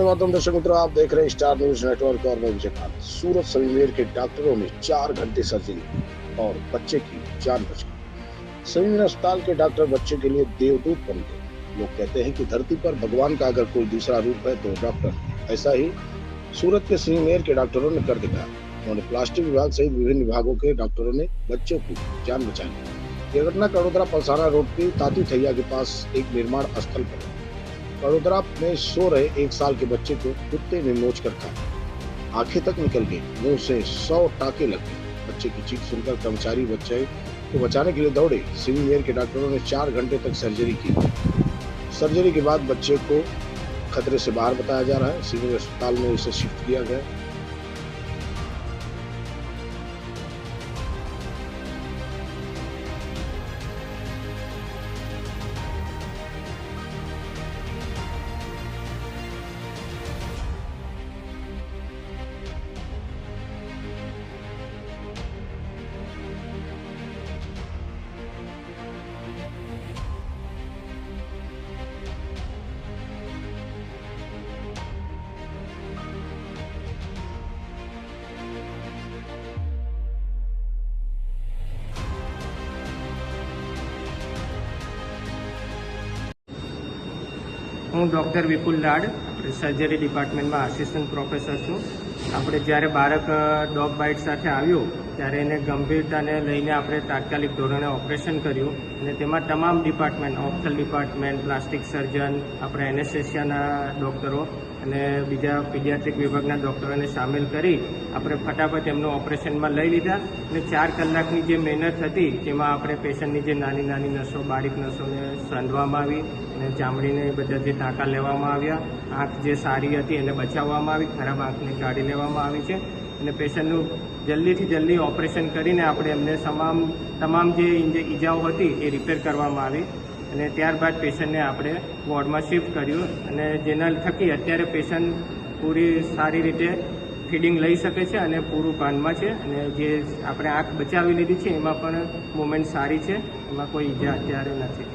नमस्ते दर्शक मित्रों, आप देख रहे हैं स्टार न्यूज नेटवर्क और मैं विजय कांत। सूरत समीमेर के डॉक्टरों ने 4 घंटे सर्जरी और बच्चे की जान बचाई। समीमेर अस्पताल के डॉक्टर बच्चे के लिए देवदूत बन गए। लोग कहते हैं कि धरती पर भगवान का अगर कोई दूसरा रूप है तो डॉक्टर। ऐसा ही सूरत के समीमेर के डॉक्टरों ने कर दिखाया। उन्होंने प्लास्टिक विभाग सहित विभिन्न विभागों के डॉक्टरों ने बच्चों की जान बचाई। यह घटना कड़ोदरा पलसाना रोड के ताती थैया के पास एक निर्माण स्थल पर। कड़ोदरा में सो रहे 1 साल के बच्चे को कुत्ते ने नोच कर खाया। आंखें तक निकल गई, मुंह से 100 टाके लग गए। बच्चे की चीख सुनकर कर्मचारी बच्चे को बचाने के लिए दौड़े। समीमेर के डॉक्टरों ने 4 घंटे तक सर्जरी की। सर्जरी के बाद बच्चे को खतरे से बाहर बताया जा रहा है। सिविल अस्पताल में इसे शिफ्ट किया गया। હું ડૉક્ટર વિપુલ લાડ સર્જરી ડિપાર્ટમેન્ટમાં આસિસ્ટન્ટ પ્રોફેસર છું. આપણે જ્યારે બાળક ડોગ બાઇટ સાથે આવ્યું ત્યારે એને ગંભીરતાને લઈને આપણે તાત્કાલિક ધોરણે ઓપરેશન કર્યું અને તેમાં તમામ ડિપાર્ટમેન્ટ, ઓપ્થલ ડિપાર્ટમેન્ટ, પ્લાસ્ટિક સર્જન, આપણે એનેસ્થેસિયાના ડૉક્ટરો અને બીજા પીડિયાટ્રિક વિભાગના ડૉક્ટરોને સામેલ કરી આપણે ફટાફટ એમનું ઓપરેશનમાં લઈ લીધા. અને 4 કલાકની જે મહેનત હતી તેમાં આપણે પેશન્ટની જે નાની નાની નસો, બારીક નસોને સાંધવામાં આવી અને ચામડીને બધા જે ટાંકા લેવામાં આવ્યા. આંખ જે સારી હતી એને બચાવવામાં આવી, ખરાબ આંખને કાઢી લેવામાં આવી છે અને પેશન્ટનું જલ્દીથી જલ્દી ઓપરેશન કરીને આપણે એમને તમામ જે ઈજાઓ હતી એ રિપેર કરવામાં આવી અને ત્યારબાદ પેશન્ટને આપણે વોર્ડમાં શિફ્ટ કર્યું અને જેના થકી અત્યારે પેશન્ટ પૂરી સારી રીતે ફીડિંગ લઈ શકે છે અને પૂરું કાનમાં છે અને જે આપણે આંખ બચાવી લીધી છે એમાં પણ મુવમેન્ટ સારી છે, એમાં કોઈ ઈજા અત્યારે નથી.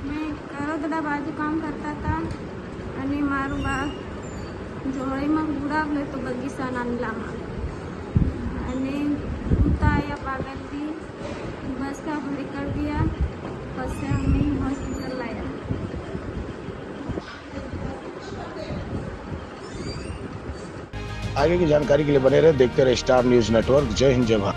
मैं कड़ोदरा बाजू काम करता था અને મારું બા જોડેમાં ગુડાવલે તો બગીચા નાનલામાં અને કૂતા આયા પાગલથી बस का भरी कर दिया. પછી અમે हॉस्पिटल लाया. आगे की जानकारी के लिए बने रहे, देखते रहे स्टार न्यूज नेटवर्क। जय हिंद, जय भारत।